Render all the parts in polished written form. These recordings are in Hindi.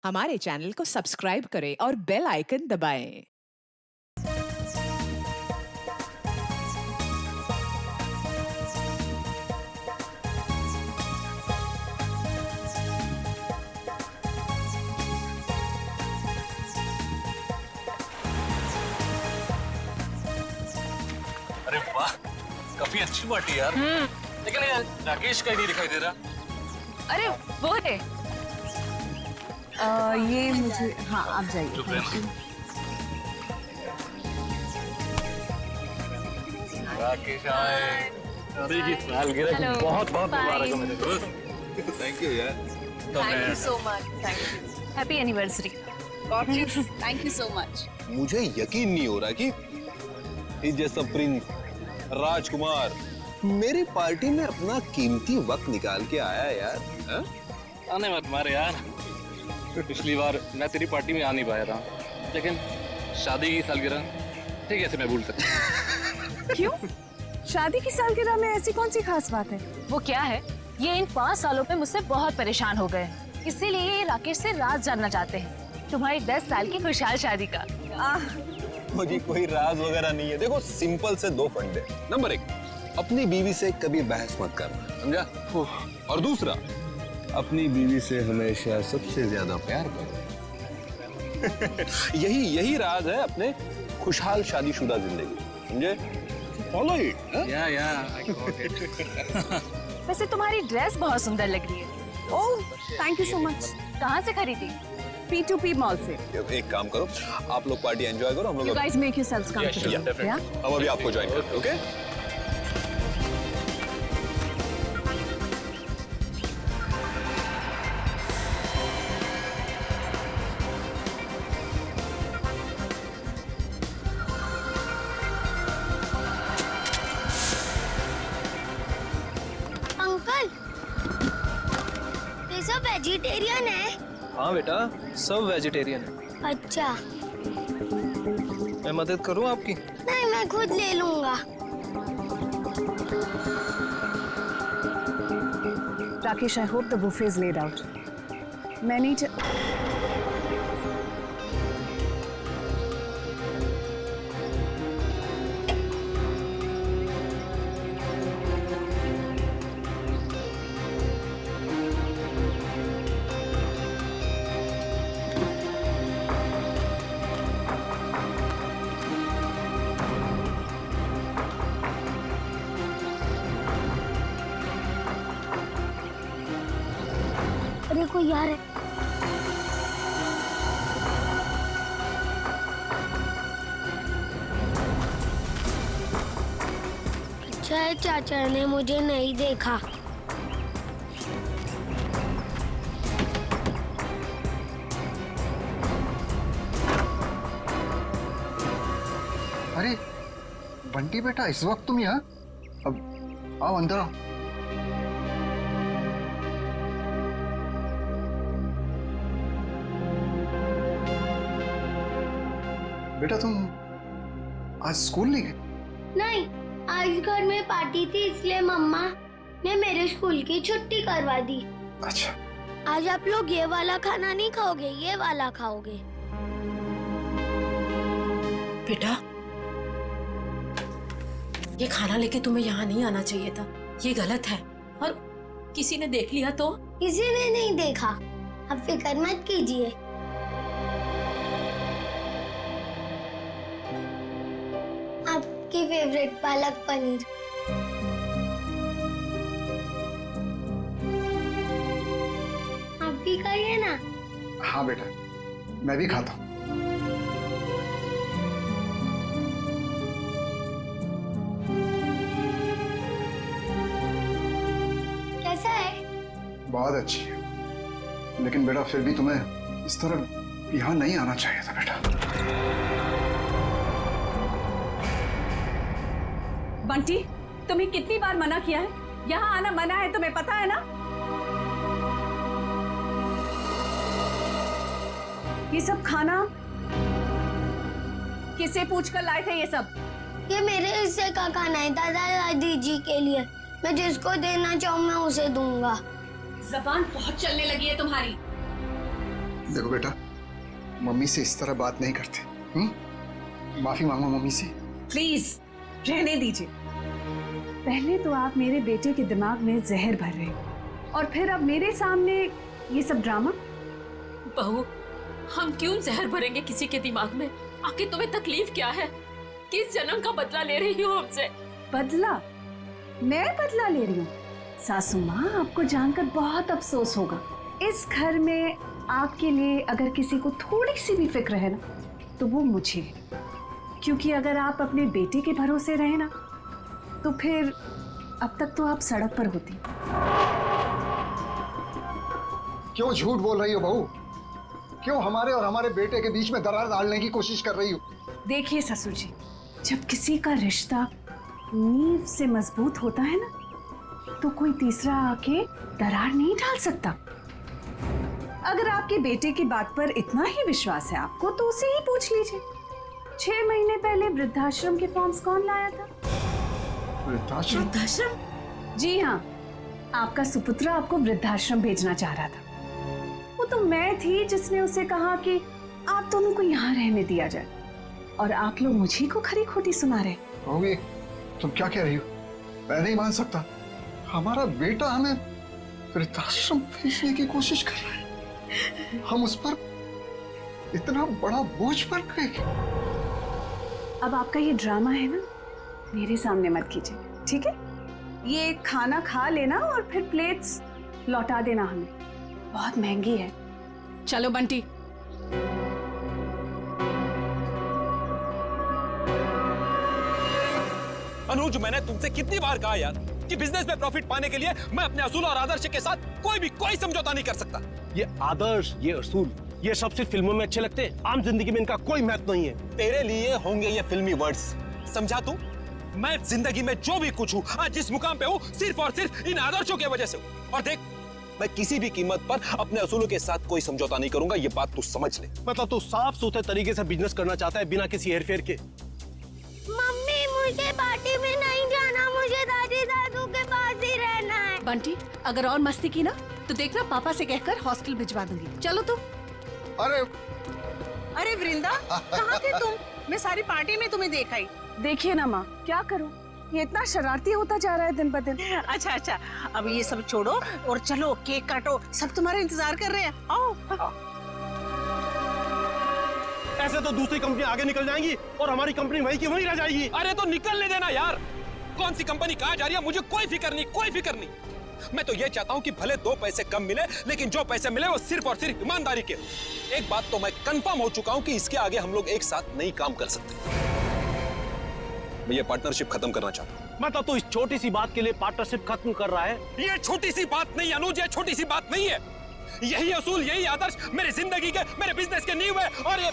हमारे चैनल को सब्सक्राइब करें और बेल आइकन दबाएं। अरे वाह, काफी अच्छी पार्टी यार। लेकिन यार राकेश का ही नहीं दिखाई दे रहा। अरे वो है। ये मुझे, हाँ आप जाइए। चुप रहना। राकेश आए। अरे ये सालगिरह Hello. बहुत बहुत मुबारक हो Bye. मेरे दोस्त। थैंक यू यार। Thank you so much. Thank you. Happy anniversary. Thank you so much. मुझे यकीन नहीं हो रहा कि इस जैसा प्रिंस राजकुमार मेरी पार्टी में अपना कीमती वक्त निकाल के आया यार। हा? आने मत मारे यार। पिछली बार मैं तेरी पार्टी में आ नहीं पाया था, लेकिन शादी की सालगिरह ठीक कैसे मैं भूल सकता। क्यों? शादी की सालगिरह में ऐसी कौन सी खास बात है? वो क्या है, ये इन 5 सालों में मुझसे बहुत परेशान हो गए, इसीलिए ये राकेश से राज जानना चाहते हैं तुम्हारी 10 साल की खुशहाल शादी का। मुझे कोई राज वगैरह नहीं है। देखो सिंपल से 2 फंडे। नंबर 1, अपनी बीवी से कभी बहस मत करना, समझा? और दूसरा, अपनी बीवी से हमेशा सबसे ज्यादा प्यार करो। यही राज है अपने खुशहाल शादीशुदा जिंदगी, समझे? Follow it. वैसे तुम्हारी ड्रेस बहुत सुंदर लग रही है। ओह, थैंक यू सो मच। कहाँ से खरीदी? P2P मॉल से। एक काम करो, आप लोग पार्टी एंजॉय करो, हम You लोग guys make yourselves comfortable. Yeah? हम अभी आपको ज्वाइन करते हैं, ओके? अंकल, ये सब वेजिटेरियन है? हाँ बेटा, सब वेजिटेरियन है। अच्छा, मैं मदद करूँ आपकी? नहीं मैं खुद ले लूंगा। Rakesh, I hope the buffet is laid out. मैं नहीं अरे कोई यार है। अच्छा है चाचा ने मुझे नहीं देखा। अरे बंटी बेटा, इस वक्त तुम यहाँ? अब आओ अंदर आओ। बेटा तुम आज स्कूल नहीं गए? नहीं, आज घर में पार्टी थी इसलिए मम्मा ने मेरे स्कूल की छुट्टी करवा दी। अच्छा। आज आप लोग ये वाला खाना नहीं खाओगे, ये वाला खाओगे। बेटा, ये खाना लेके तुम्हें यहाँ नहीं आना चाहिए था, ये गलत है। और किसी ने देख लिया तो? किसी ने नहीं देखा, आप फिक्र मत कीजिए। आपकी फेवरेट पालक पनीर। आप भी खाइए ना। हाँ बेटा, मैं भी खाता हूँ। कैसा है? बहुत अच्छी है, लेकिन बेटा फिर भी तुम्हें इस तरह यहाँ नहीं आना चाहिए था बेटा। बंटी, तुम्हें कितनी बार मना किया है? यहाँ आना मना है, तुम्हें पता है ना? ये सब खाना किसे पूछकर लाए थे ये सब? ये मेरे हिस्से का खाना है दादा दादी जी के लिए। मैं जिसको देना चाहूँ मैं उसे दूंगा। जबान बहुत चलने लगी है तुम्हारी। देखो बेटा, मम्मी से इस तरह बात नहीं करते। माफी मांगो मम्मी से। प्लीज रहने दीजिए। पहले तो आप मेरे बेटे के दिमाग में जहर भर रहे हो और फिर अब मेरे सामने ये सब ड्रामा। बहू, हम क्यों जहर भरेंगे किसी के दिमाग में? आखिर तुम्हें तकलीफ क्या है? किस जन्म का बदला ले रही हो हमसे? बदला? मैं बदला ले रही हूँ? सासू माँ, आपको जानकर बहुत अफसोस होगा। इस घर में आपके लिए अगर किसी को थोड़ी सी भी फिक्र है ना, तो वो मुझे है। क्योंकि अगर आप अपने बेटे के भरोसे रहे ना, तो फिर अब तक तो आप सड़क पर होती। क्यों झूठ बोल रही हो बहू? क्यों हमारे और हमारे बेटे के बीच में दरार डालने की कोशिश कर रही हो? देखिए ससुर जी, जब किसी का रिश्ता नींव से मजबूत होता है ना, तो कोई तीसरा आके दरार नहीं डाल सकता। अगर आपके बेटे की बात पर इतना ही विश्वास है आपको, तो उसे ही पूछ लीजिए। 6 महीने पहले वृद्धाश्रम के फॉर्म्स कौन लाया था? वृद्धाश्रम? वृद्धाश्रम? जी हाँ, आपका सुपुत्र आपको वृद्धाश्रम भेजना चाह रहा था। वो तो मैं थी जिसने उसे कहा कि आप दोनों को यहाँ रहने दिया जाए, और आप लोग मुझे को खरी खोटी सुना रहे। बहू, ये तुम क्या कह रही हो? मैं नहीं मान सकता। हमारा बेटा हमें वृद्धाश्रम भेजने की कोशिश कर रहा है। हम उस पर इतना बड़ा बोझ पड़ गए। अब आपका ये ड्रामा है ना, मेरे सामने मत कीजिए, ठीक है? ये खाना खा लेना और फिर प्लेट्स लौटा देना हमें। बहुत महंगी है। चलो बंटी। अनुज, मैंने तुमसे कितनी बार कहा यार कि बिजनेस में प्रॉफिट पाने के लिए मैं अपने असूल और आदर्श के साथ कोई समझौता नहीं कर सकता। ये आदर्श, ये असूल, ये सब सिर्फ फिल्मों में अच्छे लगते हैं। आम जिंदगी में इनका कोई महत्व नहीं है। तेरे लिए होंगे ये फिल्मी वर्ड्स, समझा तू? मैं जिंदगी में जो भी कुछ हूँ, आज जिस मुकाम पे हूँ, सिर्फ और सिर्फ इन आदर्शों की वजह से हूँ। और देख, मैं किसी भी कीमत पर अपने असूलों के साथ कोई समझौता नहीं करूंगा, ये बात तू समझ ले। मतलब तू साफ सुथरे तरीके से बिजनेस करना चाहता है बिना किसी हेरफेर के। मम्मी, मुझे पार्टी में नहीं जाना, मुझे दादी दादू के पास ही रहना है। बंटी, अगर और मस्ती की ना, तो देखना पापा से कहकर हॉस्टल भिजवा दूंगी। चलो तुम। अरे वृंदा, कहाँ थे तुम? मैं सारी पार्टी में तुम्हें देखा ही। देखिए ना माँ, क्या करूं, ये इतना शरारती होता जा रहा है दिन ब दिन। अच्छा, अब ये सब छोड़ो और चलो केक काटो, सब तुम्हारा इंतजार कर रहे हैं। आओ। ऐसे तो दूसरी कंपनी आगे निकल जाएंगी और हमारी कंपनी वहीं की वहीं रह जाएगी। अरे तो निकलने देना यार। कौन सी कंपनी कहाँ जा रही है मुझे कोई फिक्र नहीं। मैं तो ये चाहता हूँ कि भले 2 पैसे कम मिले, लेकिन जो पैसे मिले वो सिर्फ और सिर्फ ईमानदारी के। एक बात तो मैं कंफर्म हो चुका हूँ कि इसके आगे हम लोग एक साथ नहीं काम कर सकते। मैं ये पार्टनरशिप खत्म करना चाहता हूँ। मतलब तू इस छोटी सी बात के लिए पार्टनरशिप खत्म कर रहा है? ये छोटी सी बात नहीं अनुज, ये छोटी सी बात नहीं है। यही असूल, यही आदर्श मेरी जिंदगी के, मेरे बिजनेस के नींव है। और ये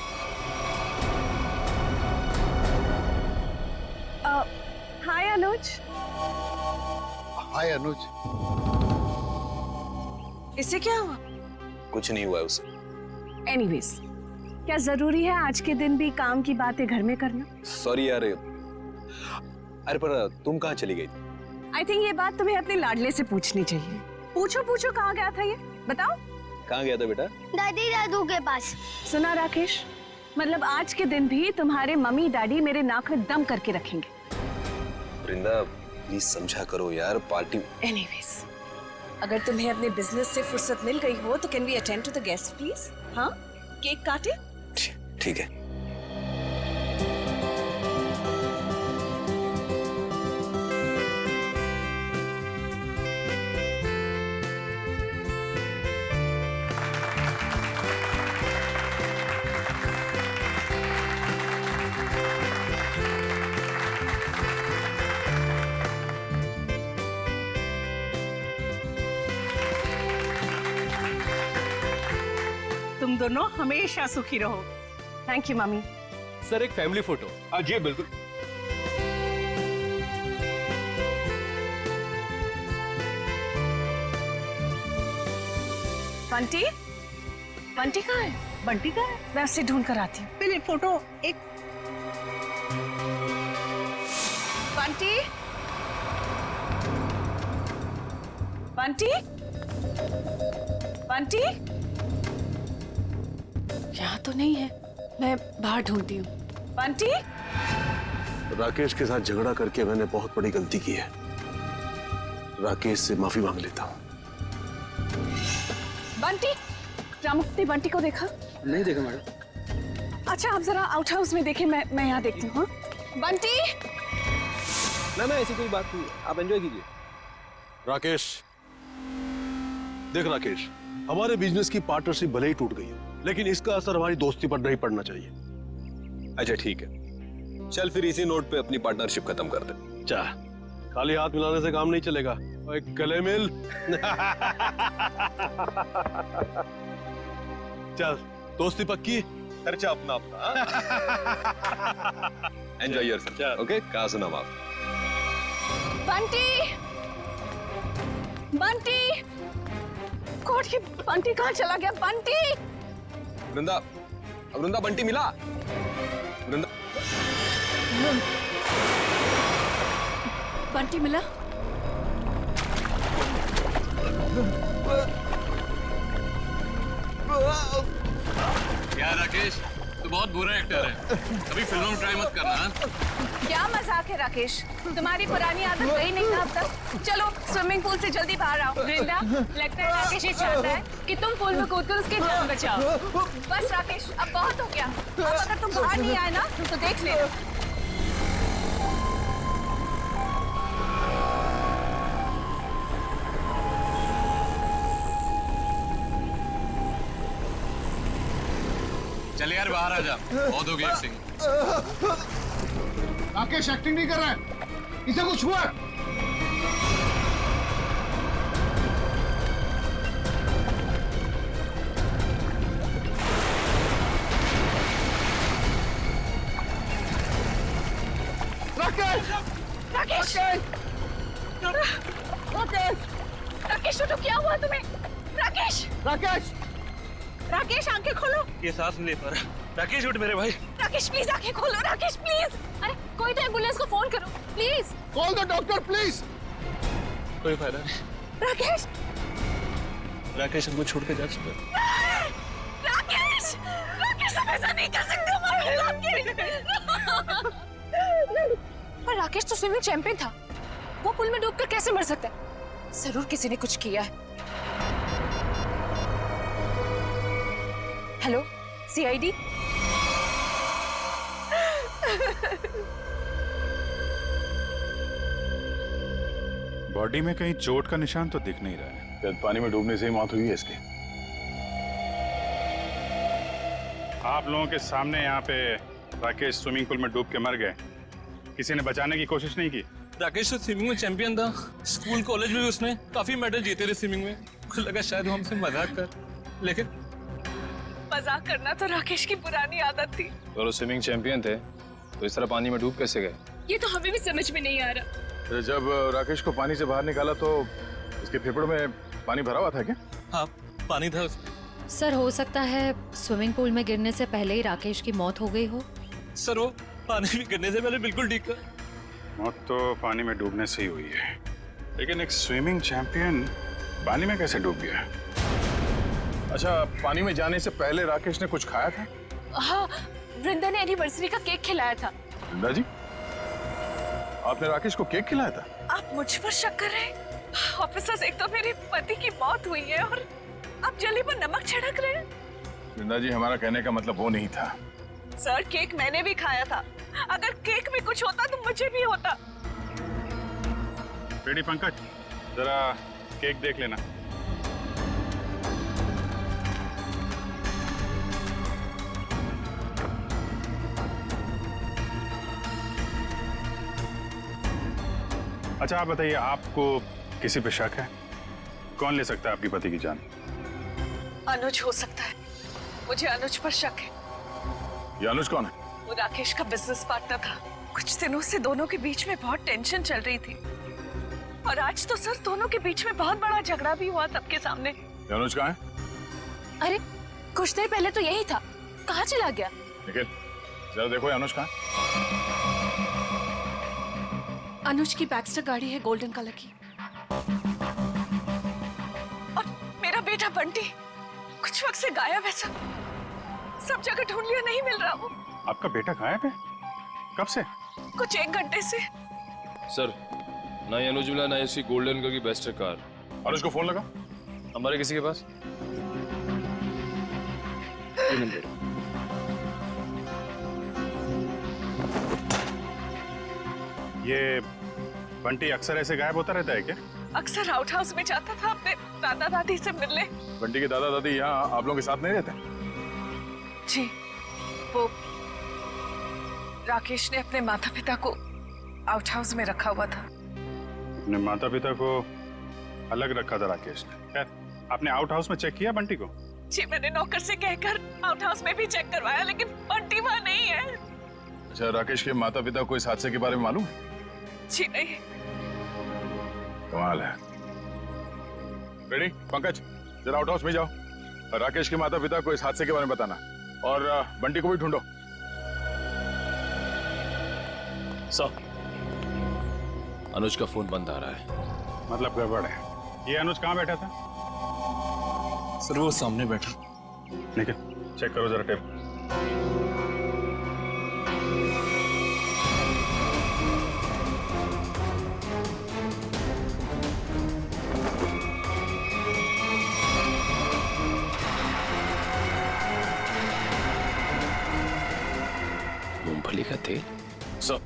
हाय अनुज। हाय अनुज। इससे क्या हुआ? कुछ नहीं हुआ है उसे। एनीवेज, क्या जरूरी है आज के दिन भी काम की बातें घर में करना? सॉरी यार। अरे पर तुम कहाँ चली गई? आई थिंक ये बात तुम्हें अपने लाडले से पूछनी चाहिए। पूछो कहाँ गया था ये, बताओ। कहाँ गया था बेटा? दादी दादू के पास। सुना राकेश, मतलब आज के दिन भी तुम्हारे मम्मी डैडी मेरे नाक में दम करके रखेंगे। वृंदा, प्लीज समझा करो यार, पार्टी। एनीवेज, अगर तुम्हें अपने बिजनेस से फुर्सत मिल गई हो तो can we attend to the guest please? हाँ, केक काटे? ठीक है। तुम दोनों हमेशा सुखी रहो। Thank you mummy. सर, एक फैमिली फोटो। जी बिल्कुल। बंटी कहाँ है? बंटी का है? मैं उसे ढूंढ कर आती हूँ। पहले फोटो एक। बंटी बंटी बंटी यहाँ तो नहीं है, मैं बाहर ढूंढती हूँ। बंटी, राकेश के साथ झगड़ा करके मैंने बहुत बड़ी गलती की है। राकेश से माफी मांग लेता हूँ। बंटी, रामुक्त ने बंटी को देखा? नहीं देखा मैडम। अच्छा आप जरा आउट हाउस में देखें, मैं यहाँ देखती हूँ। बंटी, ना ऐसी कोई बात नहीं, आप एंजॉय कीजिए। राकेश, देख राकेश, हमारे बिजनेस की पार्टनरशिप भले ही टूट गई है, लेकिन इसका असर हमारी दोस्ती पर नहीं पड़ना चाहिए। अच्छा ठीक है, चल फिर इसी नोट पे अपनी पार्टनरशिप खत्म कर दे। जा, खाली हाथ मिलाने से काम नहीं चलेगा। और एक गले मिल। चल, दोस्ती पक्की, खर्चा अपना अपना। Enjoy yourself. ओके, कहाँ सुना आप? बंटी, बंटी, कोट की बंटी कहाँ चला गया? बंटी, वृंदा, वृंदा बंटी मिला? वृंदा, बंटी मिला? यार राकेश, तू बहुत बुरा एक्टर है, कभी फिल्मों में ट्राई मत करना। हाँ? क्या मजाक है राकेश, तुम्हारी पुरानी आदत गई नहीं ना अब तक? चलो स्विमिंग पूल से जल्दी बाहर आओ। वृंदा, लगता है राकेश ये चाहता है कि तुम पूल में कूदकर उसकी जान बचाओ। बस राकेश, अब बहुत हो गया। अब अगर तुम बाहर नहीं आए ना तो देख लेना। चल यार बाहर आ जा, बहुत हो गई एक्टिंग। राकेश एक्टिंग नहीं कर रहा है, इसे कुछ हुआ है? राकेश, राकेश तो क्या हुआ तुम्हें? राकेश, राकेश आंखें खोलो। ये सांस नहीं ले पा रहा। राकेश उठ मेरे भाई। राकेश प्लीज आंखें खोलो। राकेश प्लीज। अरे कोई तो एम्बुलेंस को फोन करो please. Call the doctor please. कोई फायदा नहीं। राकेश, राकेश हमको छोड़ के जा चुका है। राकेश, राकेश हम ऐसा नहीं कर सकते हमारे राकेश। पर राकेश तो स्विमिंग चैंपियन था, वो पुल में डूबकर कैसे मर सकता है? जरूर किसी ने कुछ किया है। Hello, CID? बॉडी में कहीं चोट का निशान तो दिख नहीं रहा है। शायद पानी में डूबने से ही मौत हुई है इसकी। आप लोगों के सामने यहाँ पे राकेश स्विमिंग पूल में डूब के मर गए, किसी ने बचाने की कोशिश नहीं की? राकेश तो स्विमिंग में चैंपियन था, स्कूल कॉलेज में भी उसने काफी मेडल जीते थे स्विमिंग में। मुझे लगा शायद वो हमसे मजाक कर, लेकिन मजाक करना तो राकेश की पुरानी आदत थी। तो स्विमिंग चैंपियन थे तो इस तरह पानी में डूब कैसे गए? ये तो हमें भी समझ में नहीं आ रहा। जब राकेश को पानी से बाहर निकाला तो उसके फेफड़ों में पानी भरा हुआ था क्या? हाँ, पानी था उसमें। सर हो सकता है स्विमिंग पूल में गिरने से पहले ही राकेश की मौत हो गई हो। सर वो पानी में गिरने से पहले बिल्कुल ठीक था। मौत तो पानी में डूबने से ही हुई है, लेकिन एक स्विमिंग चैंपियन पानी में कैसे डूब गया? अच्छा, पानी में जाने से पहले राकेश ने कुछ खाया था? हाँ, वृंदा ने एनिवर्सरी का केक खिलाया था। वृंदा जी, आपने राकेश को केक खिलाया था? आप मुझ पर शक कर रहे हैं? ऑफिसर्स, एक तो मेरे पति की मौत हुई है और आप जली पर नमक छिड़क रहे हैं। वृंदा जी, हमारा कहने का मतलब वो नहीं था। सर, केक मैंने भी खाया था। अगर केक में कुछ होता तो मुझे भी होता। बेटी पंकज, जरा केक देख लेना। अच्छा आप बताइए, आपको किसी पे शक है? कौन ले सकता है आपकी पति की जान? अनुज हो सकता है, मुझे अनुज पर शक है। ये अनुज कौन है? वो राकेश का बिजनेस पार्टनर था। कुछ दिनों से दोनों के बीच में बहुत टेंशन चल रही थी और आज तो सर दोनों के बीच में बहुत बड़ा झगड़ा भी हुआ सबके सामने। ये अनुज कहाँ है? अरे कुछ देर पहले तो यही था, कहाँ चला गया? निखिल, जरा देखो ये अनुज कहाँ है? अनुज की बैक्स्टर गाड़ी है गोल्डन कलर की। और मेरा बेटा बंटी कुछ वक्त से गायब है सर। सब जगह ढूंढ लिया, नहीं मिल रहा वो। आपका बेटा गायब है? कब से? कुछ 1 घंटे से। सर, ना ही अनुज मिला, ना ही उसकी गोल्डन कलर की बेस्ट कार। और उसको फोन लगा? हमारे किसी के पास? ये बंटी अक्सर ऐसे गायब होता रहता है क्या? अक्सर आउट हाउस में जाता था अपने दादा दादी से मिलने। बंटी के दादा दादी यहाँ आप लोगों के साथ नहीं रहते? जी, वो राकेश ने अपने माता पिता को आउट हाउस में रखा हुआ था। अपने माता पिता को अलग रखा था राकेश ने। खैर, आपने आउट हाउस में चेक किया बंटी को? जी, मैंने नौकर से कहकर आउट हाउस में भी चेक करवाया, लेकिन बंटी वहाँ नहीं है। अच्छा, राकेश के माता पिता को इस हादसे के बारे में मालूम है? जी नहीं। कमाल है। रेडी पंकज, जरा आउट हाउस में जाओ और राकेश के माता पिता को इस हादसे के बारे में बताना, और बंटी को भी ढूंढो। सर, अनुज का फोन बंद आ रहा है। मतलब गड़बड़ है। ये अनुज कहाँ बैठा था? सर, वो सामने बैठा। ठीक है, चेक करो जरा टेप। मूंगफली का तेल? सर,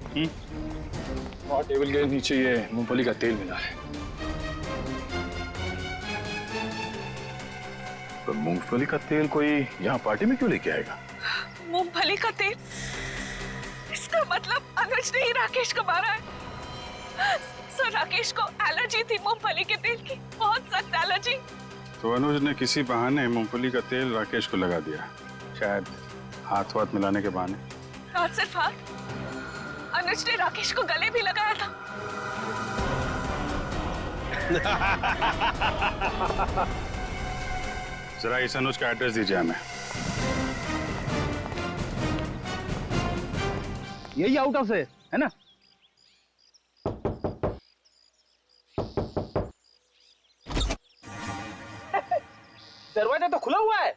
और टेबल के नीचे ये मूंगफली का तेल मिला है। तो मूंगफली का तेल कोई यहाँ पार्टी में क्यों लेके आएगा? मूंगफली का तेल? इसका मतलब अनुज ने ही राकेश को मारा है। सर, राकेश को एलर्जी थी मूंगफली के तेल की, बहुत सख्त एलर्जी। तो अनुज ने किसी बहाने मूंगफली का तेल राकेश को लगा दिया, शायद हाथ वाथ मिलाने के बहाने। हाथ सिर्फ हाथ, अनुज ने राकेश को गले भी लगाया था। जरा इस अनुज का एड्रेस दीजिए हमें। यही आउट हाउस है ना? दरवाजा तो खुला हुआ है।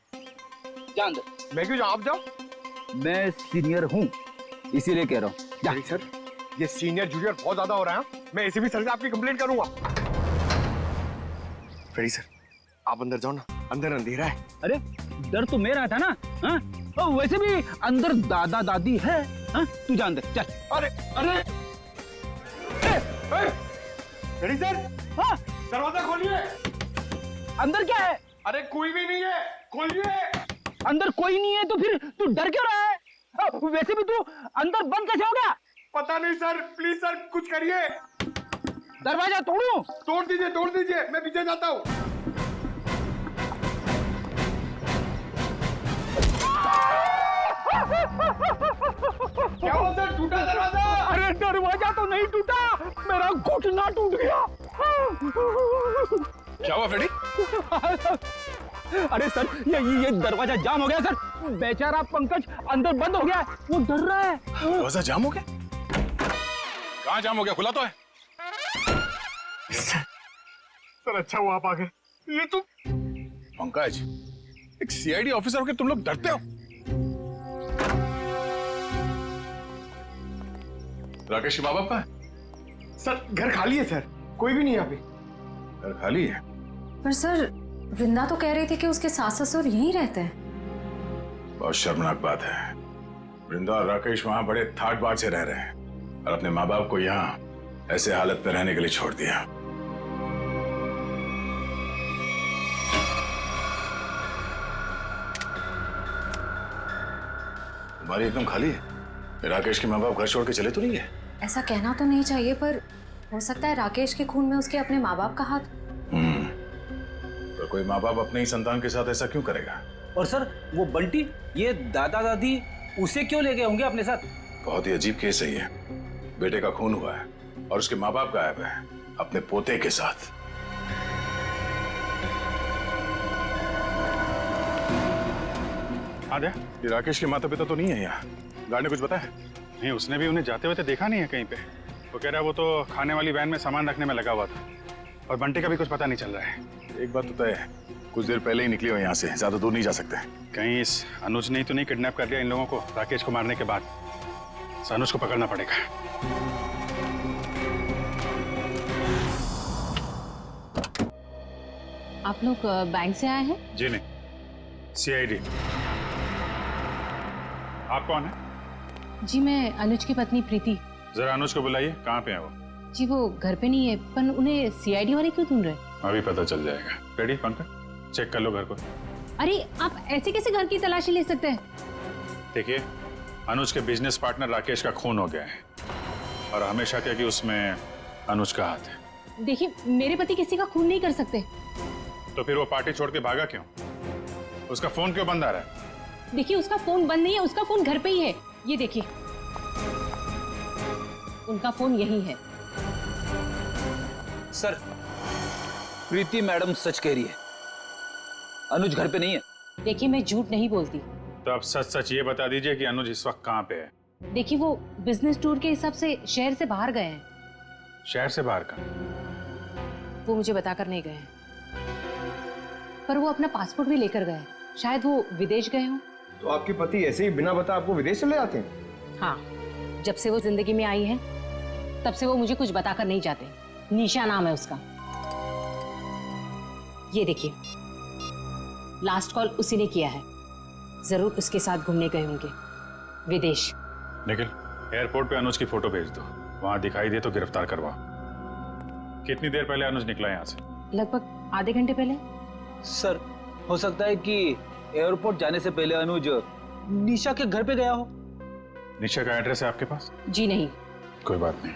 जान दो। मैं क्यों जाऊं? आप जाओ। मैं सीनियर हूँ, इसीलिए कह रहा हूँ। जा सर, ये सीनियर जूनियर बहुत ज्यादा हो रहा है। मैं एसीपी सर से आपकी कंप्लेंट करूंगा। फेडी सर, आप अंदर जाओ ना, अंदर अंधेरा है। अरे डर तो मेरा था ना। हाँ, वैसे भी अंदर दादा दादी है। हाँ, तू जा अंदर चल। अरे अरे फेडी सर, हाँ, दरवाजा खोलिए। अंदर क्या है? अरे कोई भी नहीं है, खोलिए। अंदर कोई नहीं है तो फिर तू डर क्यों रहा है? वैसे भी तू अंदर बंद कैसे हो गया? पता नहीं सर, प्लीज सर कुछ करिए। दरवाजा तोड़ूं? तोड़ दीजिए, मैं पीछे जाता हूँ। क्या हुआ सर, टूटा दरवाजा? अरे दरवाजा तो नहीं टूटा, मेरा घुटना टूट गया। क्या हुआ फेडी? अरे सर, ये दरवाजा जाम हो गया सर। बेचारा पंकज अंदर बंद हो गया, वो डर रहा है। दरवाजा जाम हो गया? कहाँ जाम हो गया? खुला तो है। सर अच्छा हुआ आप आ गए। ये तो पंकज, एक सीआईडी ऑफिसर होकर तुम लोग डरते हो? राकेश के माँ बाप कहाँ है? सर घर खाली है सर, कोई भी नहीं यहाँ पे। घर खाली है? पर सर, वृंदा तो कह रही थी कि उसके सास ससुर यहीं रहते हैं। बहुत शर्मनाक बात है। वृंदा और राकेश वहां बड़े ठाट बाट से रह रहे हैं और अपने माँ बाप को यहाँ ऐसे हालत में रहने के लिए छोड़ दिया। तुम्हारी एकदम खाली है। राकेश के माँ बाप घर छोड़ के चले तो नहीं है? ऐसा कहना तो नहीं चाहिए, पर हो सकता है राकेश के खून में उसके अपने माँ बाप का हाथ। तो कोई माँ बाप अपने ही संतान के साथ ऐसा क्यों करेगा? और सर, वो बंटी, ये दादा दादी उसे क्यों ले गए होंगे अपने साथ? बहुत ही अजीब केस है ये। बेटे का खून हुआ है और उसके माँ बाप गायब है अपने पोते के साथ। आद्या, ये राकेश के माता पिता तो नहीं है यहाँ? गार्ड ने कुछ बताया? नहीं, उसने भी उन्हें जाते हुए देखा नहीं है कहीं पे। वो कह रहा है वो तो खाने वाली वैन में सामान रखने में लगा हुआ था, और बंटी का भी कुछ पता नहीं चल रहा है। एक बात तो तय है, कुछ देर पहले ही निकली हो यहाँ से, ज्यादा दूर नहीं जा सकते। कहीं इस अनुज ने तो नहीं किडनैप कर लिया इन लोगों को राकेश को मारने के बाद? इस अनुज को पकड़ना पड़ेगा। आप लोग बैंक से आए हैं? जी नहीं, CID। आप कौन है? जी मैं अनुज की पत्नी प्रीति। जरा अनुज को बुलाइए, कहाँ पे है वो? जी वो घर पे नहीं है, पर उन्हें CID वाले क्यों ढूंढ रहे? अभी पता चल जाएगा। रेडी पंकज, चेक कर लो घर को। अरे आप ऐसे कैसे घर की तलाशी ले सकते हैं? देखिए, अनुज के बिजनेस पार्टनर राकेश का खून हो गया है और हमेशा क्या कि उसमें अनुज का हाथ है। देखिए मेरे पति किसी का खून नहीं कर सकते। तो फिर वो पार्टी छोड़ के भागा क्यों? उसका फोन क्यों बंद आ रहा है? देखिए उसका फोन बंद नहीं है, उसका फोन घर पे ही है। ये देखिए, उनका फोन यही है। सर, प्रीति मैडम सच कह रही है, अनुज घर पे नहीं है। देखिए मैं झूठ नहीं बोलती। तो आप सच सच ये बता दीजिए कि अनुज इस वक्त कहाँ पे है? देखिए वो बिजनेस टूर के हिसाब से शहर से बाहर गए हैं। शहर से बाहर का? वो मुझे बताकर नहीं गए हैं, पर वो अपना पासपोर्ट भी लेकर गए। शायद वो विदेश गए हों। तो आपके पति ऐसे ही बिना बताए आपको विदेश चले जाते हैं? हाँ, जब से वो जिंदगी में आई है तब से वो मुझे कुछ बताकर नहीं जाते। निशा नाम है उसका। ये देखिए, लास्ट कॉल उसी ने किया है। जरूर उसके साथ घूमने गए होंगे विदेश। निखिल, एयरपोर्ट पे अनुज की फोटो भेज दो, वहां दिखाई दे तो गिरफ्तार करवाओ। कितनी देर पहले अनुज निकला यहाँ से? लगभग आधे घंटे पहले। सर, हो सकता है कि एयरपोर्ट जाने से पहले अनुज निशा के घर पे गया हो। निशा का एड्रेस है आपके पास? जी नहीं। कोई बात नहीं,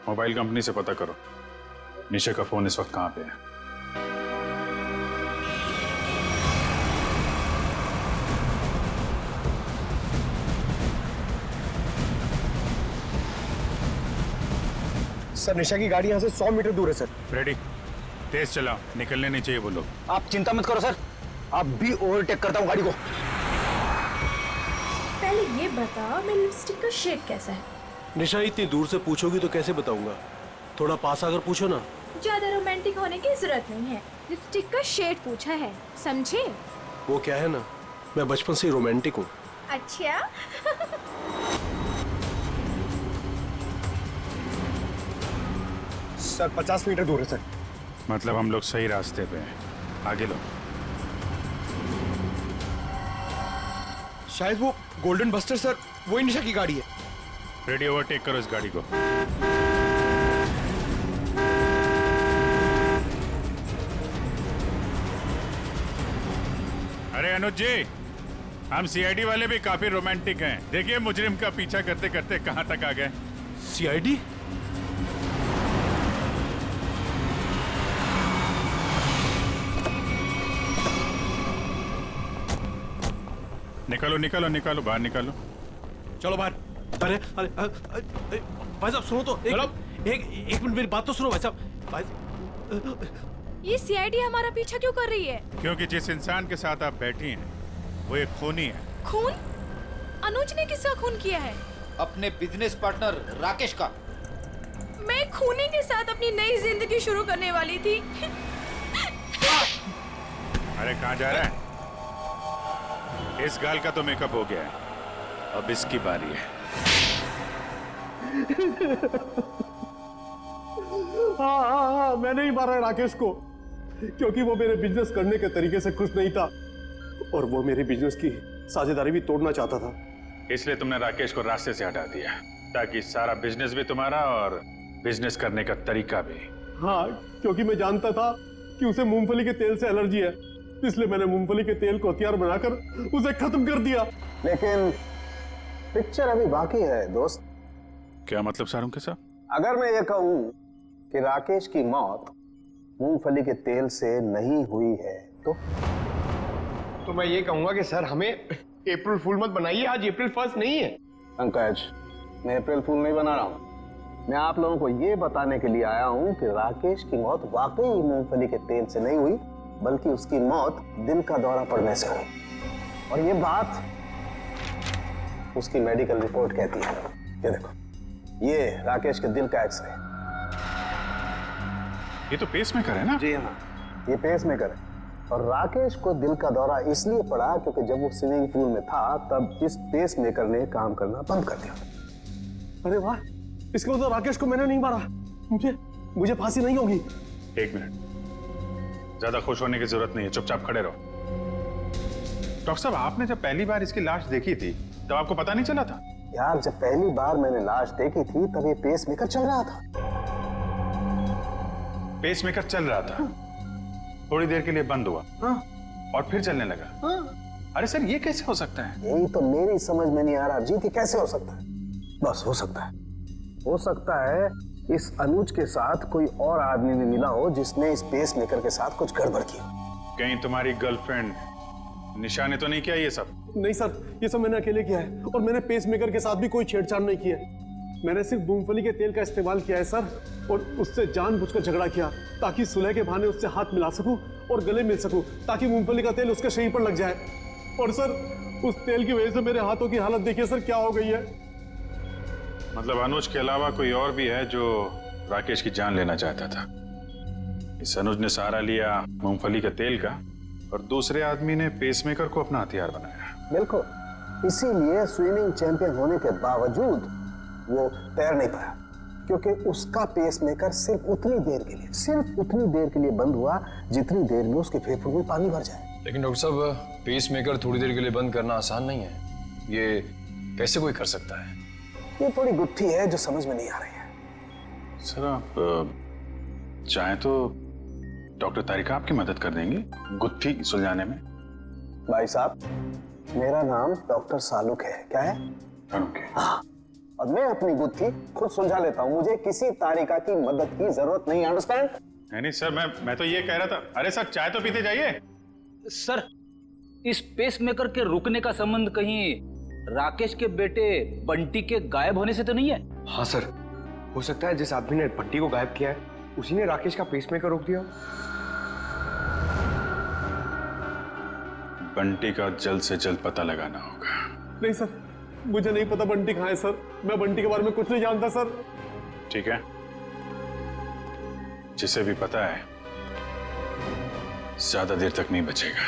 मोबाइल कंपनी से पता करो निशा का फोन इस वक्त कहाँ पे है। सर, निशा की गाड़ी यहाँ से 100 मीटर दूर है सर। रेडी, तेज चलाओ, निकलने नहीं चाहिए वो लोग। आप चिंता मत करो सर, आप भी ओवरटेक करता हूँ गाड़ी को। पहले ये बता, मेरी लिपस्टिक का शेड कैसा है? निशा इतनी दूर से पूछोगी तो कैसे बताऊंगा? थोड़ा पास आकर पूछो ना। ज्यादा रोमांटिक होने की जरूरत नहीं है, लिपस्टिक का शेड पूछा है, समझे? वो क्या है ना, मैं बचपन से ही रोमांटिक हूँ। अच्छा। सर 50 मीटर दूर है सर। मतलब हम लोग सही रास्ते पे हैं, आगे लो। शायद वो गोल्डन बस्टर सर, वही निशा की गाड़ी है। रेडी, ओवरटेक करो इस गाड़ी को। अरे अनुज जी, हम CID वाले भी काफी रोमांटिक हैं। देखिए मुजरिम का पीछा करते करते कहां तक आ गए। CID? निकालो निकालो निकालो, बाहर निकालो। चलो बाहर। अरे अरे भाई साहब सुनो तो, एक मिनट मेरी बात तो सुनो भाई साहब। ये CID हमारा पीछा क्यों कर रही है? क्योंकि जिस इंसान के साथ आप बैठी हैं वो एक खूनी है। खून? अनुज ने किसका खून किया है? अपने बिजनेस पार्टनर राकेश का। मैं खूनी के साथ अपनी नई जिंदगी शुरू करने वाली थी। अरे कहाँ जा रहा है? इस गाल का तो मेकअप हो गया है, अब इसकी बारी है। हाँ, मैंने ही मारा राकेश को, क्योंकि वो मेरे बिजनेस करने के तरीके से खुश नहीं था और वो मेरे बिजनेस की साझेदारी भी तोड़ना चाहता था। इसलिए तुमने राकेश को रास्ते से हटा दिया ताकि सारा बिजनेस भी तुम्हारा और बिजनेस करने का तरीका भी। हाँ, क्योंकि मैं जानता था कि उसे मूंगफली के तेल से एलर्जी है, इसलिए मैंने मूंगफली के तेल को हथियार बनाकर उसे खत्म कर दिया। लेकिन पिक्चर अभी बाकी है दोस्त। क्या मतलब सारुण के साथ? अगर मैं ये कहूं कि राकेश की मौत मूंगफली के तेल से नहीं हुई है तो मैं ये कहूंगा कि सर हमें अप्रैल फूल मत बनाइए, आज अप्रैल 1 नहीं है। पंकज, मैं अप्रैल फूल नहीं बना रहा हूं। मैं आप लोगों को ये बताने के लिए आया हूं कि राकेश की मौत वाकई मूंगफली के तेल से नहीं हुई, बल्कि उसकी मौत दिल का दौरा पड़ने से हुई। और ये बात उसकी मेडिकल रिपोर्ट कहती है। ये देखो, ये राकेश के दिल का एक्सरे। ये तो पेसमेकर है ना? जी हाँ, ये पेसमेकर है। और राकेश को दिल का दौरा इसलिए पड़ा क्योंकि जब वो स्विमिंग पूल में था तब इस पेस मेकर ने काम करना बंद कर दिया। अरे वाह, इसका मतलब राकेश को मैंने नहीं मारा, मुझे फांसी नहीं होगी। एक मिनट, ज्यादा खुश होने की जरूरत नहीं है, चुपचाप खड़े रहो। डॉक्टर साहब, आपने जब पहली बार इसकी लाश देखी थी तब आपको पता नहीं चला था? यार, जब पहली बार मैंने लाश देखी थी तब ये पेस मेकर चल रहा था। पेस मेकर चल रहा था, थोड़ी देर के लिए बंद हुआ और फिर चलने लगा। अरे सर, ये कैसे हो सकता है? यही तो मेरी समझ में नहीं आ रहा जी कि कैसे हो सकता है। बस हो सकता है, हो सकता है इस अनुज के साथ कोई और आदमी भी मिला हो जिसने इस पेस मेकर के साथ कुछ गड़बड़ की। कहीं तुम्हारी गर्लफ्रेंड निशा ने तो नहीं किया ये सब? नहीं सर, ये सब मैंने अकेले किया है और मैंने पेस मेकर के साथ भी कोई छेड़छाड़ नहीं की है। मैंने सिर्फ मूंगफली के तेल का इस्तेमाल किया है सर, और उससे जानबूझकर झगड़ा किया ताकि सुलह के बहाने उससे हाथ मिला सकूं और गले मिल सकूं, ताकि मूंगफली का तेल उसके शरीर पर लग जाए। और सर, उस तेल की वजह से मेरे हाथों की हालत देखिए सर क्या हो गई है। मतलब अनुज के अलावा कोई और भी है जो राकेश की जान लेना चाहता था? इस अनुज ने सहारा लिया मूंगफली के तेल का और दूसरे आदमी ने पेसमेकर को अपना हथियार बनाया। बिल्कुल, इसीलिए स्विमिंग चैंपियन होने के बावजूद वो तैर नहीं पाया, क्योंकि उसका पेसमेकर सिर्फ उतनी देर के लिए बंद हुआ जितनी देर में उसके फेफड़ों में पानी भर जाए। लेकिन डॉक्टर साहब, पेसमेकर थोड़ी देर के लिए बंद करना आसान नहीं है, ये कैसे कोई कर सकता है? ये थोड़ी गुत्थी है जो समझ में नहीं आ रही है। सर, आप चाहें तो डॉक्टर तारिका आपकी मदद कर देंगी गुत्थी सुलझाने में। भाई साहब, मेरा नाम डॉक्टर सालुक है। क्या है? हाँ, और मैं अपनी गुत्थी खुद सुलझा लेता हूँ, मुझे किसी तारिका की मदद की जरूरत नहीं। अंडरस्टैंड? नहीं सर, मैं तो ये कह रहा था। अरे सर, चाय तो पीते जाइए। सर, इस पेसमेकर के रुकने का संबंध कहीं राकेश के बेटे बंटी के गायब होने से तो नहीं है? हाँ सर, हो सकता है जिस आदमी ने बंटी को गायब किया है उसी ने राकेश का पेसमेकर रोक दिया। बंटी का जल्द से जल्द पता लगाना होगा। नहीं सर, मुझे नहीं पता बंटी कहाँ है सर, मैं बंटी के बारे में कुछ नहीं जानता सर। ठीक है, जिसे भी पता है ज्यादा देर तक नहीं बचेगा।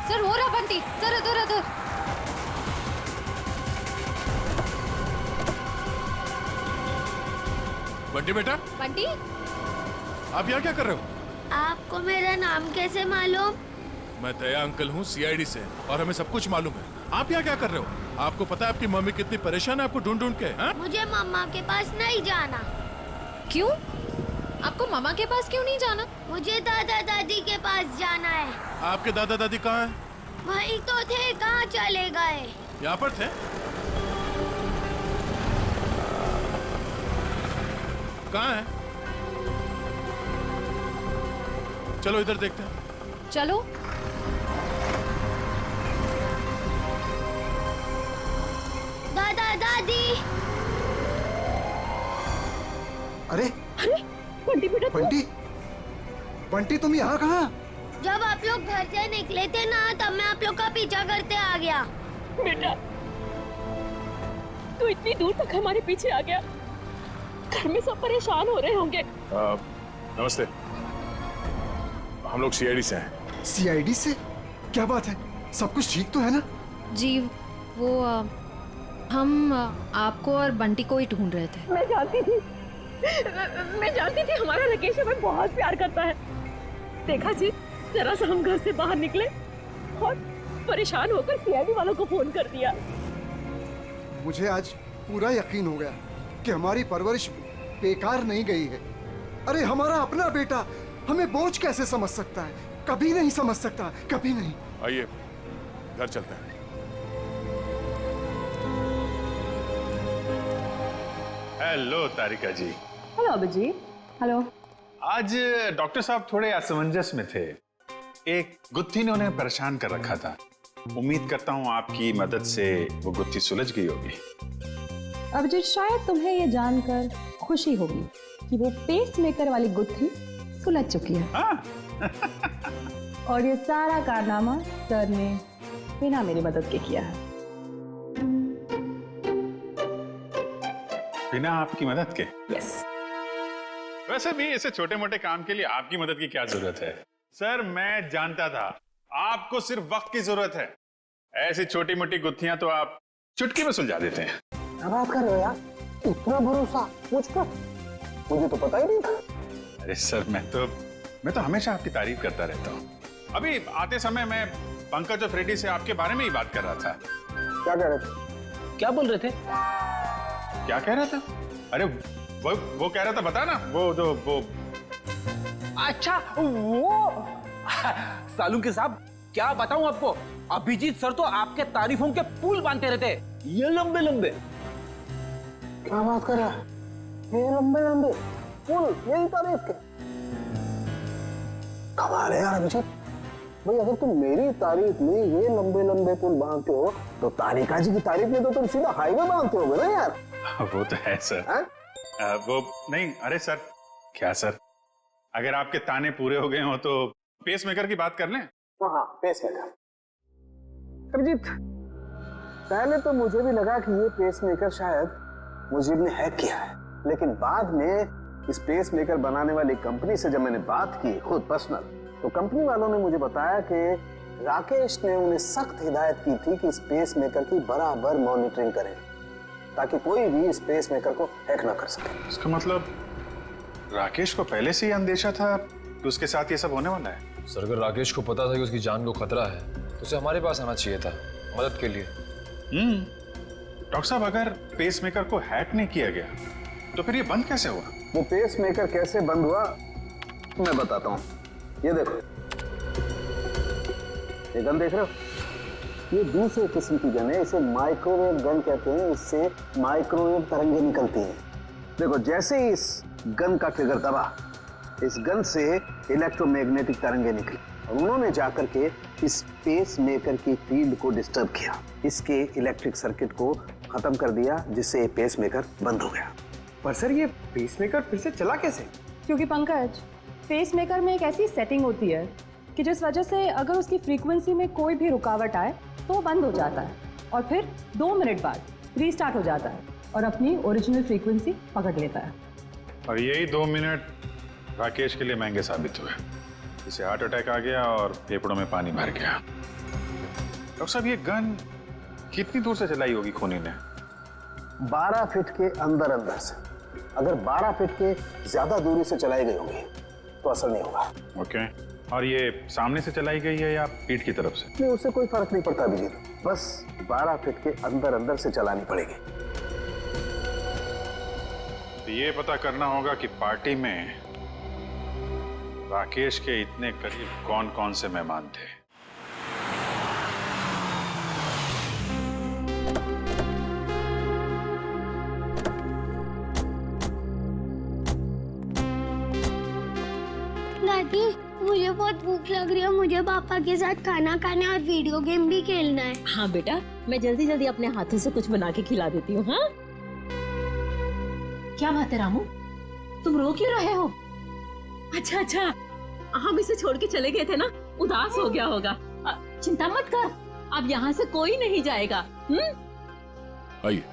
सर, हो रहा बंटी, सर उधर उधर। बंटी बेटा, बंटी, आप यहाँ क्या कर रहे हो? आपको मेरा नाम कैसे मालूम? मैं दया अंकल हूँ सीआईडी से, और हमें सब कुछ मालूम है। आप यहाँ क्या कर रहे हो? आपको पता है आपकी मम्मी कितनी परेशान है आपको ढूंढ ढूंढ के? हा? मुझे मम्मा के पास नहीं जाना। क्यों? आपको मामा के पास क्यों नहीं जाना? मुझे दादा दादी के पास जाना है। आपके दादा दादी कहाँ हैं? वहीं तो थे, कहाँ चले गए? यहाँ पर थे। कहाँ है? चलो इधर देखते हैं। चलो। दादा दादी। अरे अरे बंटी बेटा, बंटी तुम यहाँ कहाँ? जब आप लोग घर से निकले थे ना, तब मैं आप लोग का पीछा करते आ गया। बेटा, तू इतनी दूर तक हमारे पीछे आ गया। घर में सब परेशान हो रहे होंगे। नमस्ते, हम लोग सीआईडी से हैं। सीआईडी से? क्या बात है, सब कुछ ठीक तो है ना? जी, वो हम आपको और बंटी को ही ढूंढ रहे थे। मैं जानती थी हमारा राकेश हमें बहुत प्यार करता है। देखा जी, जरा सा हम घर से बाहर निकले और परेशान होकर सीआईडी वालों को फोन कर दिया। मुझे आज पूरा यकीन हो गया कि हमारी परवरिश बेकार नहीं गई है। अरे हमारा अपना बेटा हमें बोझ कैसे समझ सकता है? कभी नहीं समझ सकता, कभी नहीं। आइए घर चलते हैं। हेलो तारिका जी। हेलो अभिजीत। हेलो। आज डॉक्टर साहब थोड़े असमंजस में थे। एक गुत्थी ने उन्हें परेशान कर रखा था। उम्मीद करता हूँ आपकी मदद से वो गुत्थी सुलझ गई होगी। अभिजीत, शायद तुम्हें ये जानकर खुशी होगी कि वो पेस मेकर वाली गुत्थी सुलझ चुकी है। और ये सारा कारनामा सर ने बिना मेरी मदद के किया है। बिना आपकी मदद के? यस। वैसे भी ऐसे छोटे मोटे काम के लिए आपकी मदद की क्या जरूरत है? सर मैं जानता था आपको सिर्फ वक्त की जरूरत है। ऐसी छोटी मोटी गुत्थियां तो आप चुटकी में सुलझा देते हैं। क्या बात कर रहे हो यार, इतना भरोसा मुझ पर? मुझे तो पता ही नहीं था। अरे सर मैं तो हमेशा आपकी तारीफ करता रहता हूँ। अभी आते समय मैं पंकज और फ्रेडी से आपके बारे में ही बात कर रहा था। क्या कह रहे थे? क्या बोल रहे थे? क्या कह रहा था? अरे वो कह रहा था, बता ना, वो अच्छा वो सालू के साहब, क्या बताऊं आपको, अभिजीत सर तो आपके तारीफों के पुल बांधते रहते, ये लंबे लंबे। क्या बात कर रहा है? ये लंबे लंबे पुल, यही तारीफ के? कमाल है यार अभिजीत भाई, अगर तुम मेरी तारीफ में ये लंबे लंबे पुल बांधते हो तो तारिका जी की तारीफ में तो तुम सीधा हाईवे बांधते होगे ना यार। वो तो है सर। वो नहीं, अरे सर क्या सर, अगर आपके ताने पूरे हो गए हो तो पेस मेकर की बात कर लें। हाँ पेस मेकर। अभिजीत पहले तो मुझे भी लगा कि ये पेस मेकर शायद मुझे ने हैक किया है, लेकिन बाद में इस पेस मेकर बनाने वाली कंपनी से जब मैंने बात की खुद पर्सनल, तो कंपनी वालों ने मुझे बताया कि राकेश ने उन्हें सख्त हिदायत की थी कि इस पेस मेकर की बराबर मॉनिटरिंग करें ताकि कोई भी इस पेस मेकर को हैक ना कर सके। इसका मतलब राकेश को पहले से ही अंदेशा था कि उसके साथ ये सब होने वाला है? सर अगर राकेश को पता था कि उसकी जान को खतरा है तो उसे हमारे पास आना चाहिए था मदद के लिए। डॉक्टर साहब अगर पेस मेकर को हैक नहीं किया गया तो फिर ये बंद कैसे हुआ? वो पेस मेकर कैसे बंद हुआ मैं बताता हूँ। ये देखो, ये गन देख रहे हो? ये दूसरे किस्म की गन है, इसे माइक्रोवेव गन कहते हैं। इससे माइक्रोवेव तरंगे निकलती हैं। देखो जैसे ही इस गन का ट्रिगर दबा, इस गन से इलेक्ट्रोमैग्नेटिक तरंगे निकली और उन्होंने जाकर के इस पेस मेकर की फील्ड को डिस्टर्ब किया, इसके इलेक्ट्रिक सर्किट को खत्म कर दिया, जिससे ये पेस मेकर बंद हो गया। पर सर ये पेस मेकर फिर से चला कैसे? क्योंकि पंकज, पेस मेकर में एक ऐसी सेटिंग होती है कि जिस वजह से अगर उसकी फ्रीक्वेंसी में कोई भी रुकावट आए तो वो बंद हो जाता है और फिर 2 मिनट बाद रीस्टार्ट हो जाता है और अपनी ओरिजिनल फ्रीक्वेंसी पकड़ लेता है। और यही 2 मिनट राकेश के लिए महंगे साबित हुए। इसे हार्ट अटैक आ गया और फेफड़ों में पानी भर गया। डॉक्टर साहब ये गन कितनी दूर से चलाई होगी खूनी ने? 12 फीट के अंदर अंदर से। अगर 12 फीट के ज्यादा दूरी से चलाई गई होगी तो असर नहीं होगा। ओके, और ये सामने से चलाई गई है या पीठ की तरफ से? नहीं, उससे कोई फर्क नहीं पड़ता अभिजीत, बस 12 फीट के अंदर अंदर से चलानी पड़ेगी। तो ये पता करना होगा कि पार्टी में राकेश के इतने करीब कौन कौन से मेहमान थे। दादी मुझे बहुत भूख लग रही है, मुझे पापा के साथ खाना खाना और वीडियो गेम भी खेलना है। हाँ बेटा, मैं जल्दी जल्दी अपने हाथों से कुछ बना के खिला देती हूँ। हाँ क्या बात है रामू, तुम रो क्यों रहे हो? अच्छा, हम इसे छोड़ के चले गए थे ना, उदास हो गया होगा। चिंता मत कर, अब यहाँ से कोई नहीं जाएगा। आइए।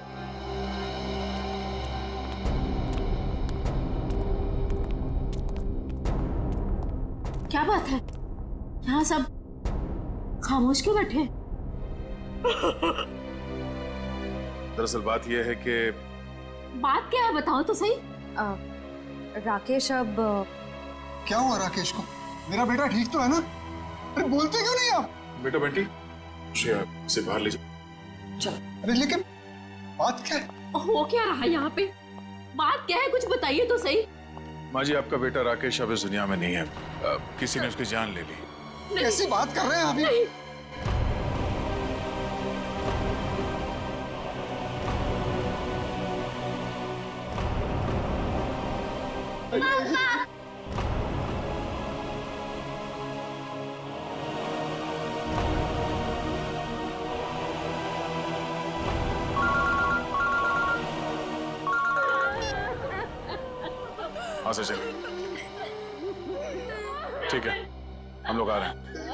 क्या बात है, यहाँ सब खामोश क्यों बैठे? दरअसल बात यह है कि बात क्या है, बताओ तो सही। राकेश अब क्या हुआ राकेश को? मेरा बेटा ठीक तो है ना? अरे बोलते क्यों नहीं आप? बेटा बंटी इसे बाहर ले जाओ। चल। अरे लेकिन बात क्या है? हो क्या रहा है यहाँ पे? बात क्या है, कुछ बताइए तो सही। माँ जी आपका बेटा राकेश अब इस दुनिया में नहीं है, किसी ने उसकी जान ले ली। कैसी बात कर रहे हैं अभी? हाँ सर चलिए, ठीक है हम लोग आ रहे हैं।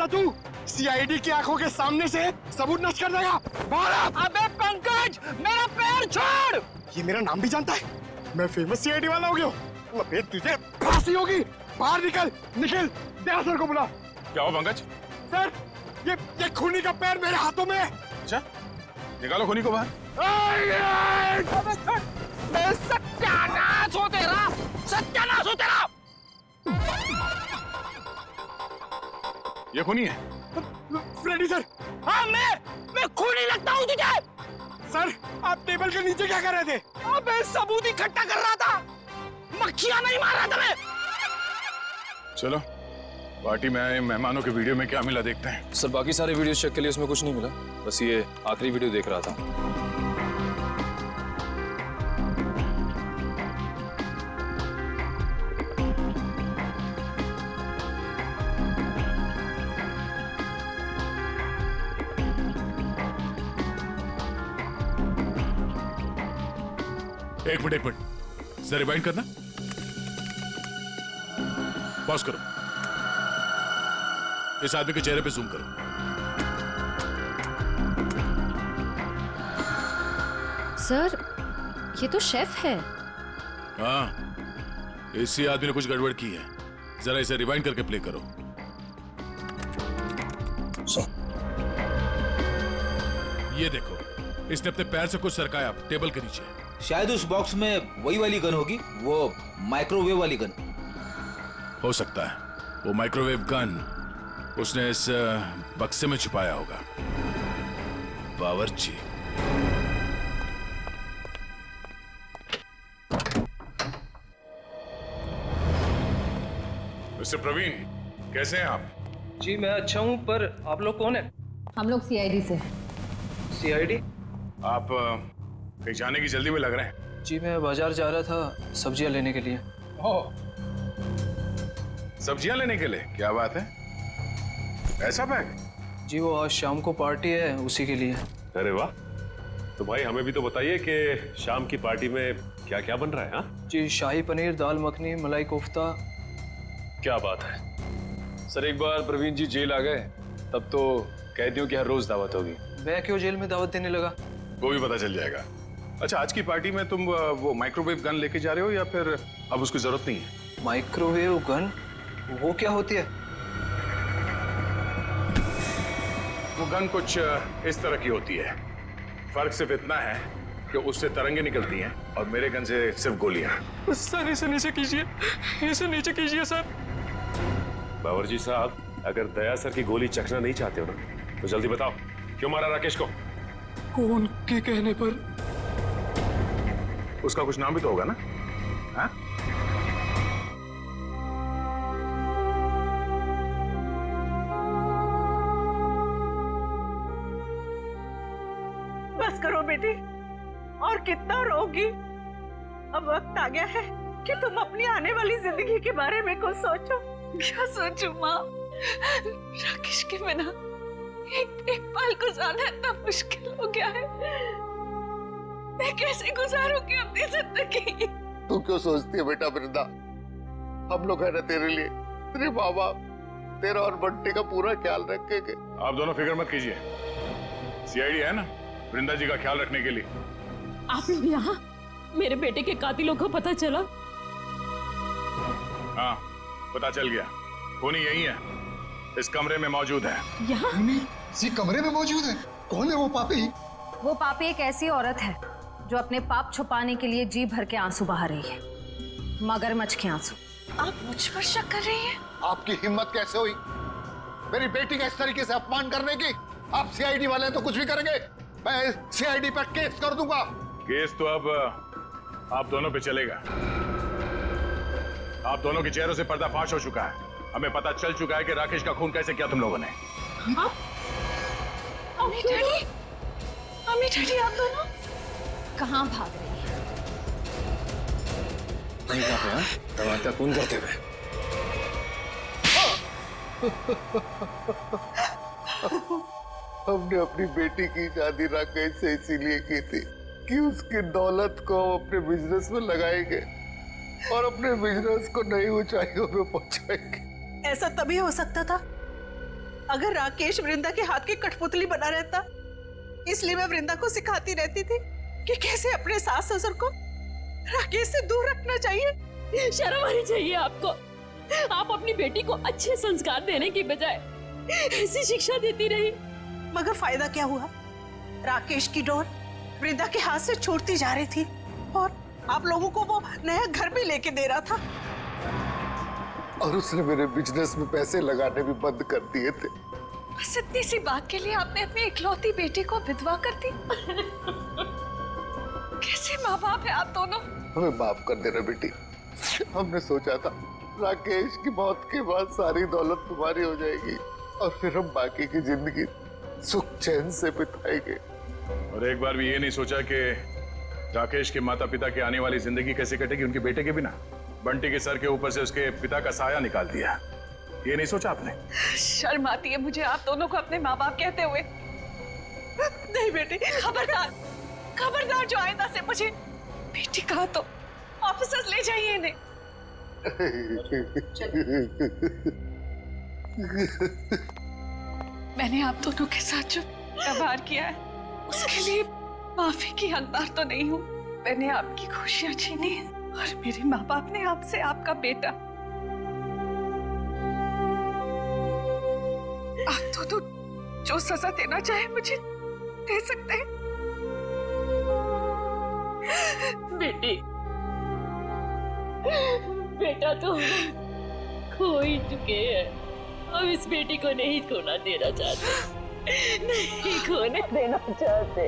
था तू? सीआईडी की आंखों के सामने से सबूत नष्ट कर देगा। बाहर आ! अबे पंकज, मेरा पैर छोड़। ये मेरा नाम भी जानता है। मैं फेमस सीआईडी वाला हो गया हूँ। अबे तुझे फांसी होगी। बाहर निकल, निखिल, दया सर को बुला। क्या हो पंकज? सर, ये खूनी का पैर मेरे हाथों में है। अच्छा, निकालो खूनी को बाहर। सत्यानाश हो तेरा, सत्यानाश हो तेरा। ये खूनी है? Freddy sir. हाँ, मैं खूनी लगता हूँ तुझे? सर, आप टेबल के नीचे क्या कर रहे थे? अबे सबूत इकट्ठा कर रहा था, मक्खियां नहीं मार रहा था मैं। चलो, पार्टी में आए मेहमानों के वीडियो में क्या मिला देखते हैं। सर बाकी सारे वीडियो चेक के लिए उसमें कुछ नहीं मिला, बस ये आखिरी वीडियो देख रहा था। एक मिनट जरा रिवाइंड करना, पॉज करो, इस आदमी के चेहरे पे जूम करो। सर, ये तो शेफ है। हाँ, इसी आदमी ने कुछ गड़बड़ की है। जरा इसे रिवाइंड करके प्ले करो। ये देखो, इसने अपने पैर से कुछ सरकाया टेबल के नीचे। शायद उस बॉक्स में वही वाली गन होगी, वो माइक्रोवेव वाली गन। हो सकता है वो माइक्रोवेव गन उसने इस बक्से में छुपाया होगा। बावर्ची। मिस्टर प्रवीण, कैसे हैं आप? जी मैं अच्छा हूं, पर आप लोग कौन है? हम लोग सीआईडी से। सीआईडी? आप कहीं जाने की जल्दी में लग रहे हैं। जी मैं बाजार जा रहा था सब्जियां लेने के लिए। ओह, सब्जियां लेने के लिए? क्या बात है, ऐसा बैग? जी वो आज शाम को पार्टी है, उसी के लिए। अरे वाह, तो भाई हमें भी तो बताइए कि शाम की पार्टी में क्या क्या बन रहा है? हाँ जी, शाही पनीर, दाल मखनी, मलाई कोफ्ता। क्या बात है सर, एक बार प्रवीण जी जेल आ गए तब तो कैदियों की हर रोज दावत होगी। मैं क्यों जेल में दावत देने लगा? वो भी पता चल जाएगा। अच्छा, आज की पार्टी में तुम वो माइक्रोवेव गन लेके जा रहे हो या फिर अब उसकी जरूरत नहीं है? Microwave gun? वो क्या होती है? वो गन कुछ इस तरह की होती है। फर्क सिर्फ इतना है कि उससे तरंगे निकलती हैं और मेरे गन से सिर्फ गोलियां। सर इसे नीचे कीजिए, इसे नीचे कीजिए सर। बावर्ची साहब, अगर दया सर की गोली चखना नहीं चाहते हो ना तो जल्दी बताओ, क्यों मारा राकेश को? उनके कहने पर। उसका कुछ नाम भी तो होगा ना? हाँ? बस करो बेटी, और कितना रोगी। अब वक्त आ गया है कि तुम अपनी आने वाली जिंदगी के बारे में कुछ सोचो। क्या सोचूं माँ? राकेश के बिना एक पल गुजारना इतना मुश्किल हो गया है। मैं कैसे गुजारूंगी अपनी जिंदगी? तू क्यों सोचती है बेटा वृंदा? हम लोग है ना तेरे लिए, तेरे माँ बाप, तेरा और बंटी का पूरा ख्याल रखेंगे। आप दोनों फिक्र मत कीजिए, सीआईडी है ना वृंदा जी का ख्याल रखने के लिए। आप लोग यहाँ? मेरे बेटे के कातिलों को पता चला? हाँ, पता चल गया। खूनी यही है, इस कमरे में मौजूद है। यहाँ? इसी कमरे में मौजूद है? कौन है वो पापी? वो पापी एक ऐसी औरत है जो अपने पाप छुपाने के लिए जी भर के आंसू बहा रही है, मगरमच्छ के आंसू। आप मुझ पर शक कर रही हैं? आपकी हिम्मत कैसे हुई मेरी बेटी का इस तरीके से अपमान करने की? आप सीआईडी वाले हैं तो कुछ भी करेंगे, मैं सीआईडी पर केस कर दूंगा। केस तो अब आप दोनों पे चलेगा। आप दोनों के चेहरों से पर्दाफाश हो चुका है। हमें पता चल चुका है कि राकेश का खून कैसे किया तुम लोगों ने। अम्मी डैडी, अम्मी डैडी, आप दोनों कहाँ भाग रही है? नहीं कहा है, दरवाजा खून करते हुए। हमने अपनी बेटी की शादी राकेश से इसीलिए की थी कि उसकी दौलत को हम अपने बिजनेस में लगाएंगे और अपने बिजनेस को नई ऊंचाइयों पे पहुंचाएंगे। ऐसा तभी हो सकता था अगर राकेश वृंदा के हाथ की कठपुतली बना रहता, इसलिए मैं वृंदा को सिखाती रहती थी कि कैसे अपने सास ससुर को राकेश से दूर रखना चाहिए। शर्म आनी चाहिए आपको। आप अपनी बेटी को अच्छे संस्कार देने की बजाय ऐसी शिक्षा देती रही। मगर फायदा क्या हुआ? राकेश की डोर वृंदा के हाथ से छूटती जा रही थी और आप लोगों को वो नया घर भी लेके दे रहा था। और उसने मेरे बिजनेस में पैसे लगाने भी बंद कर दिए थे। बस इतनी सी बात के लिए आपने अपनी इकलौती बेटी को विधवा कर दी। कैसे माँ बाप है आप दोनों? हमें माफ कर देना बेटी। हमने सोचा था राकेश की मौत के बाद सारी दौलत तुम्हारी हो जाएगी और फिर हम बाकी की जिंदगी सुख चैन से बिताएंगे। और एक बार भी ये नहीं सोचा कि राकेश के माता पिता की आने वाली जिंदगी कैसे कटेगी उनके बेटे के बिना। बंटी के सर के ऊपर से उसके पिता का साया निकाल दिया, ये नहीं सोचा आपने? शर्म आती है मुझे आप दोनों को अपने माँ बाप कहते हुए। नहीं बेटी, खबरदार खबरदार, जो आइंदा से मुझे बेटी कहा तो ऑफिसर्स ले जाइए इन्हें। मैंने आप दोनों के साथ जो व्यवहार किया है उसके लिए माफी की हकदार तो नहीं हूँ। मैंने आपकी खुशियां छीनी है और मेरे माँ बाप ने आपसे आपका बेटा। आप दोनों जो सजा देना चाहे मुझे दे सकते हैं। बेटी, बेटा तो खो ही चुके हैं। हम इस बेटी को नहीं खोना देना चाहते, नहीं खोने देना चाहते।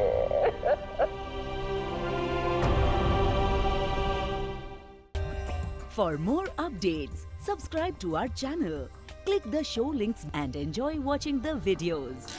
For more updates, subscribe to our channel, click the show links and enjoy watching the videos.